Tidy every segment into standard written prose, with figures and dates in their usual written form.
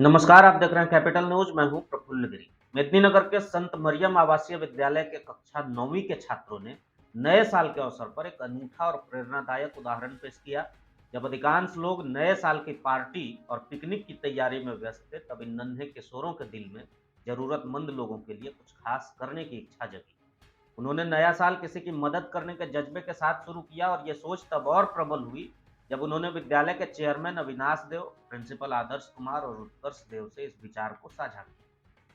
नमस्कार, आप देख रहे हैं कैपिटल न्यूज। मैं हूं प्रफुल्ल गिरी। मेदिनीनगर के संत मरियम आवासीय विद्यालय के कक्षा 9वीं के छात्रों ने नए साल के अवसर पर एक अनूठा और प्रेरणादायक उदाहरण पेश किया। जब अधिकांश लोग नए साल की पार्टी और पिकनिक की तैयारी में व्यस्त थे, तब इन नन्हे किशोरों के दिल में जरूरतमंद लोगों के लिए कुछ खास करने की इच्छा जगी। उन्होंने नया साल किसी की मदद करने के जज्बे के साथ शुरू किया और ये सोच तब और प्रबल हुई जब उन्होंने विद्यालय के चेयरमैन अविनाश देव, प्रिंसिपल आदर्श कुमार और उत्कर्ष देव से इस विचार को साझा किया।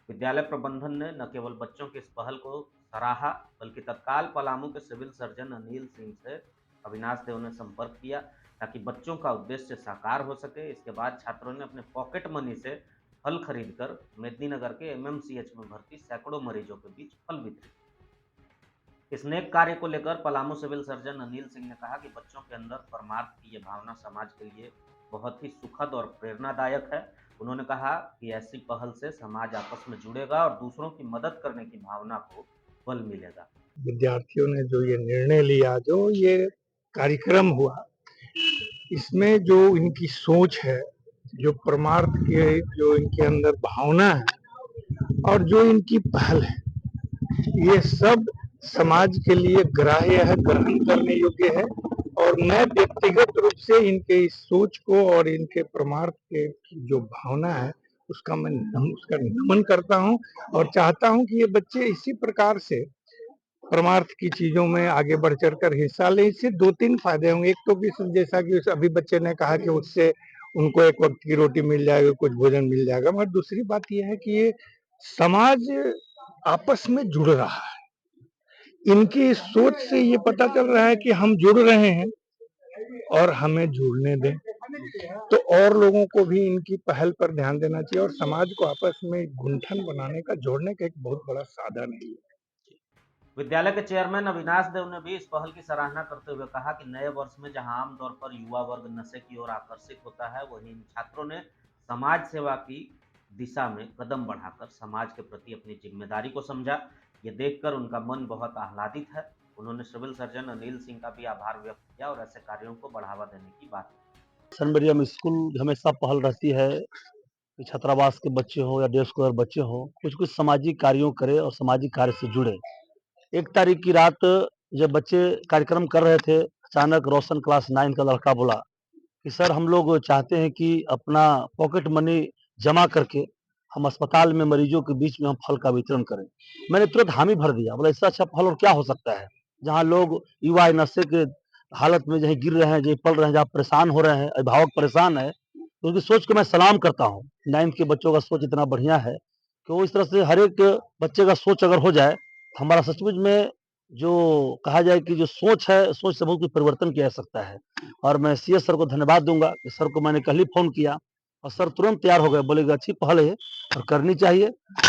विद्यालय प्रबंधन ने न केवल बच्चों की इस पहल को सराहा, बल्कि तत्काल पलामू के सिविल सर्जन अनिल सिंह से अविनाश देव ने संपर्क किया ताकि बच्चों का उद्देश्य साकार हो सके। इसके बाद छात्रों ने अपने पॉकेट मनी से फल खरीदकर मेदिनीनगर के एमएमसीएच में भर्ती सैकड़ों मरीजों के बीच फल वितरित। इस नेक कार्य को लेकर पलामू सिविल सर्जन अनिल सिंह ने कहा कि बच्चों के अंदर परमार्थ की ये भावना समाज के लिए बहुत ही सुखद और प्रेरणादायक है। उन्होंने कहा कि ऐसी पहल से समाज आपस में जुड़ेगा और दूसरों की मदद करने की भावना को बल मिलेगा। विद्यार्थियों ने जो ये निर्णय लिया, जो ये कार्यक्रम हुआ, इसमें जो इनकी सोच है, जो परमार्थ के जो इनके अंदर भावना है और जो इनकी पहल है, ये सब समाज के लिए ग्राह्य है, ग्रहण करने योग्य है। और मैं व्यक्तिगत रूप से इनके इस सोच को और इनके परमार्थ के जो भावना है उसका नमन करता हूँ और चाहता हूँ कि ये बच्चे इसी प्रकार से परमार्थ की चीजों में आगे बढ़ चढ़कर हिस्सा लें। इससे दो तीन फायदे होंगे। एक तो कि जैसा कि अभी बच्चे ने कहा कि उससे उनको एक वक्त की रोटी मिल जाएगी, कुछ भोजन मिल जाएगा, मगर दूसरी बात यह है कि ये समाज आपस में जुड़ रहा है। इनकी सोच से ये पता चल रहा है कि हम जुड़ रहे हैं और हमें जुड़ने दें। तो और लोगों को भी इनकी पहल पर ध्यान देना चाहिए और समाज को आपस में गुंठन बनाने का, जोड़ने का एक बहुत बड़ा साधन है। विद्यालय के चेयरमैन अविनाश देव ने भी इस पहल की सराहना करते हुए कहा कि नए वर्ष में जहां आमतौर पर युवा वर्ग नशे की ओर आकर्षित होता है, वहीं इन छात्रों ने समाज सेवा की दिशा में कदम बढ़ाकर समाज के प्रति अपनी जिम्मेदारी को समझा। ये देखकर उनका मन बहुत आह्लादित है। उन्होंने सिविल सर्जन अनिल सिंह का भी आभार व्यक्त किया और ऐसे कार्यों को बढ़ावा देने की बात की। सन मरियम स्कूल हमेशा पहल रहती है कि छात्रावास के बच्चे हो या डे स्कॉलर बच्चे हो, कुछ सामाजिक कार्यों करे और सामाजिक कार्य से जुड़े। 1 तारीख की रात जब बच्चे कार्यक्रम कर रहे थे, अचानक रोशन क्लास 9 का लड़का बोला कि सर हम लोग चाहते हैं कि अपना पॉकेट मनी जमा करके हम अस्पताल में मरीजों के बीच में हम फल का वितरण करें। मैंने तुरंत हामी भर दिया, बोला इससे अच्छा फल और क्या हो सकता है? जहाँ लोग युवा नशे के हालत में जो गिर रहे हैं, जो पल रहे हैं, जहाँ परेशान हो रहे हैं, अभिभावक परेशान है, तो उनकी सोच को मैं सलाम करता हूँ। 9th के बच्चों का सोच इतना बढ़िया है कि वो इस तरह से हर एक बच्चे का सोच अगर हो जाए, तो हमारा सचमुच में जो कहा जाए कि जो सोच है, सोच से बहुत कुछ परिवर्तन किया जा सकता है। और मैं सीएस सर को धन्यवाद दूँगा कि सर को मैंने कल ही फ़ोन किया और सर तुरंत तैयार हो गए, बोले कि अच्छी पहल है और करनी चाहिए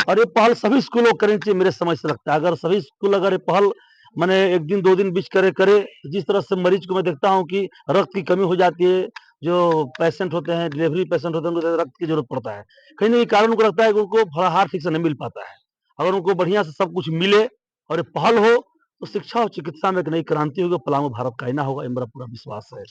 और ये पहल सभी स्कूलों को करनी चाहिए मेरे समझ से लगता है। अगर सभी स्कूल अगर ये पहल माने 1 दिन 2 दिन बीच करे, जिस तरह से मरीज को मैं देखता हूँ कि रक्त की कमी हो जाती है, जो पेशेंट होते हैं, डिलीवरी पेशेंट होते हैं, उनको रक्त की ज़रूरत पड़ता है। कहीं न कहीं कारण उनको लगता है कि उनको फलाहार ठीक से नहीं मिल पाता है। अगर उनको बढ़िया से सब कुछ मिले और ये पहल हो, तो शिक्षा और चिकित्सा में एक नई क्रांति होगी, पलामू भारत का आईना होगा, ये मेरा पूरा विश्वास है।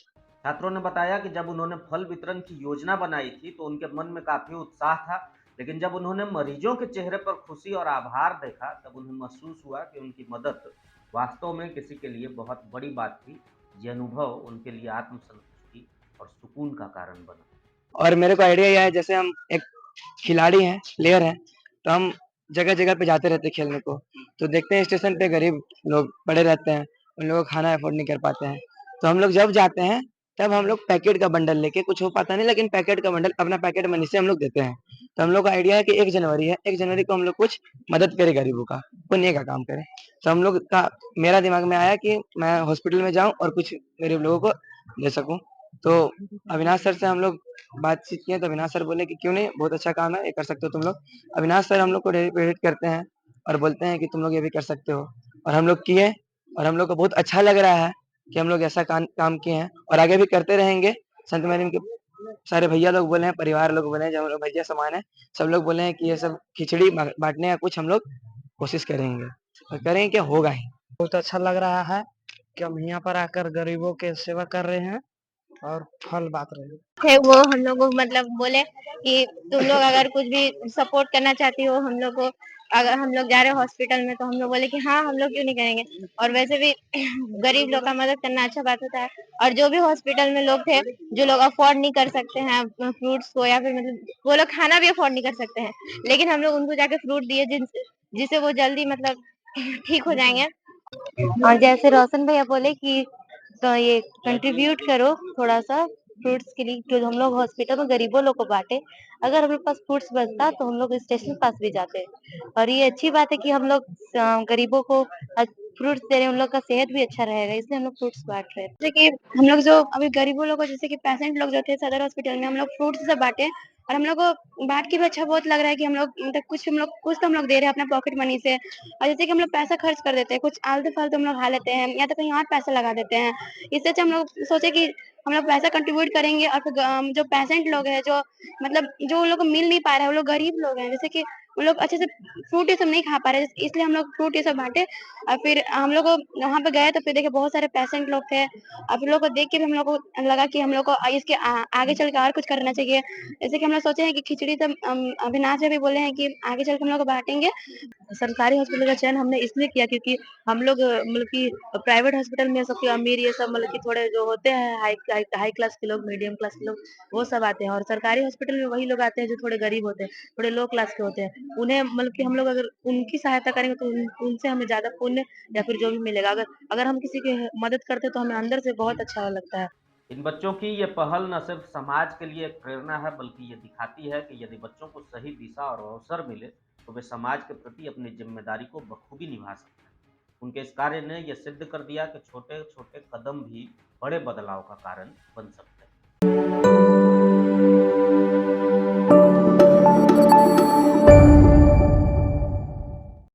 छात्रों ने बताया कि जब उन्होंने फल वितरण की योजना बनाई थी तो उनके मन में काफी उत्साह था, लेकिन जब उन्होंने मरीजों के चेहरे पर खुशी और आभार देखा, तब उन्हें महसूस हुआ कि उनकी मदद वास्तव में किसी के लिए बहुत बड़ी बात थी। ये अनुभव उनके लिए आत्मसंतुष्टि और सुकून का कारण बना। और मेरे को आइडिया यह है, जैसे हम एक खिलाड़ी हैं, प्लेयर हैं, तो हम जगह-जगह पे जाते रहते हैं खेलने को। तो देखते हैं स्टेशन पे गरीब लोग पड़े रहते हैं, उन लोगों को खाना अफोर्ड नहीं कर पाते हैं। तो हम लोग जब जाते हैं, तब हम लोग पैकेट का बंडल लेके, कुछ हो पाता नहीं लेकिन पैकेट का बंडल अपना पैकेट मनी से हम लोग देते हैं। तो हम लोग का आइडिया है कि 1 जनवरी है, 1 जनवरी को हम लोग कुछ मदद करें गरीबों का, पुण्य का काम करें। तो हम लोग का मेरा दिमाग में आया कि मैं हॉस्पिटल में जाऊँ और कुछ गरीब लोगों को दे सकूँ। तो अविनाश सर से हम लोग बातचीत किए तो अविनाश सर बोले कि क्यों नहीं, बहुत अच्छा काम है, ये कर सकते हो तुम लोग। अविनाश सर हम लोग को प्रेरित करते हैं और बोलते हैं कि तुम लोग ये भी कर सकते हो और हम लोग किए और हम लोग को बहुत अच्छा लग रहा है कि हम लोग ऐसा काम किए हैं और आगे भी करते रहेंगे। संत मैरियम के सारे भैया लोग बोले हैं, परिवार लोग बोले हैं, जो हम लोग भैया समान है, सब लोग बोले हैं कि ये सब खिचड़ी बांटने का कुछ हम लोग कोशिश करेंगे और करेंगे, क्या होगा ही। बहुत अच्छा लग रहा है कि हम यहाँ पर आकर गरीबों के सेवा कर रहे हैं और फल बांट रहे हैं। थे वो हम लोग को मतलब बोले कि तुम लोग अगर कुछ भी सपोर्ट करना चाहती हो हम लोग को, अगर हम लोग जा रहे हो हॉस्पिटल में तो हम लोग बोले कि हाँ हम लोग क्यों नहीं करेंगे। और वैसे भी गरीब लोग का मदद करना अच्छा बात होता है। और जो भी हॉस्पिटल में लोग थे जो लोग अफोर्ड नहीं कर सकते हैं फ्रूट्स को, या फिर मतलब वो लोग खाना भी अफोर्ड नहीं कर सकते हैं, लेकिन हम लोग उनको जाके फ्रूट दिए जिससे वो जल्दी मतलब ठीक हो जाएंगे। और जैसे रोशन भैया बोले कि तो ये कंट्रीब्यूट करो थोड़ा सा फ्रूट्स के लिए, जो हम लोग हॉस्पिटल में गरीबों लोग को बांटे। अगर हम लोग पास फ्रूट्स बचता तो हम लोग स्टेशन पास भी जाते। और ये अच्छी बात है कि हम लोग गरीबों को फ्रूट्स दे रहे हैं, उन लोग का सेहत भी अच्छा रहेगा, इसलिए हम लोग फ्रूट्स बांट रहे हैं। जैसे कि हम लोग जो अभी गरीबों लोग को, जैसे कि पेशेंट लोग जो थे सदर हॉस्पिटल में, हम लोग फ्रूट्स से बांटे। और हम लोग को बांट के भी अच्छा बहुत लग रहा है कि हम लोग मतलब कुछ तो हम लोग दे रहे हैं अपना पॉकेट मनी से। और जैसे कि हम लोग पैसा खर्च कर देते हैं, कुछ आलतू फालतू हम लोग खा लेते हैं या तो कहीं और पैसा लगा देते हैं। इससे अच्छा हम लोग सोचे कि हम लोग पैसा कंट्रीब्यूट करेंगे और फिर जो पेशेंट लोग हैं, जो मतलब जो उन लोग को मिल नहीं पा रहा है, वो लोग गरीब लोग हैं, जैसे कि वो लोग अच्छे से फ्रूट ये सब नहीं खा पा रहे, इसलिए हम लोग फ्रूट ये सब बांटे। और फिर हम लोग वहाँ पे गए तो फिर देखे बहुत सारे पेशेंट लोग थे। और फिर लोग को देख के भी हम लोग को लगा कि हम लोग को इसके आगे चल के और कुछ करना चाहिए। जैसे कि हम लोग सोचे हैं कि खिचड़ी तो अविनाश भी बोले हैं कि आगे चल के हम लोग को बांटेंगे। सरकारी हॉस्पिटल का चयन हमने इसलिए किया क्योंकि हम लोग मतलब कि प्राइवेट हॉस्पिटल में सबके अमीर ये सब मतलब कि थोड़े जो होते हैं हाई क्लास के लोग, मीडियम क्लास के लोग, वो सब आते हैं। और सरकारी हॉस्पिटल में वही लोग आते हैं जो थोड़े गरीब होते हैं, थोड़े लो क्लास के होते हैं। उन्हें मतलब कि हम लोग अगर उनकी सहायता करेंगे तो उनसे हमें ज्यादा पुण्य या फिर जो भी मिलेगा। अगर अगर हम किसी की मदद करते तो हमें अंदर से बहुत अच्छा लगता है। इन बच्चों की ये पहल न सिर्फ समाज के लिए एक प्रेरणा है, बल्कि ये दिखाती है कि यदि बच्चों को सही दिशा और अवसर मिले तो वे समाज के प्रति अपनी जिम्मेदारी को बखूबी निभा सकते हैं। उनके इस कार्य ने यह सिद्ध कर दिया कि छोटे छोटे कदम भी बड़े बदलाव का कारण बन सकते हैं।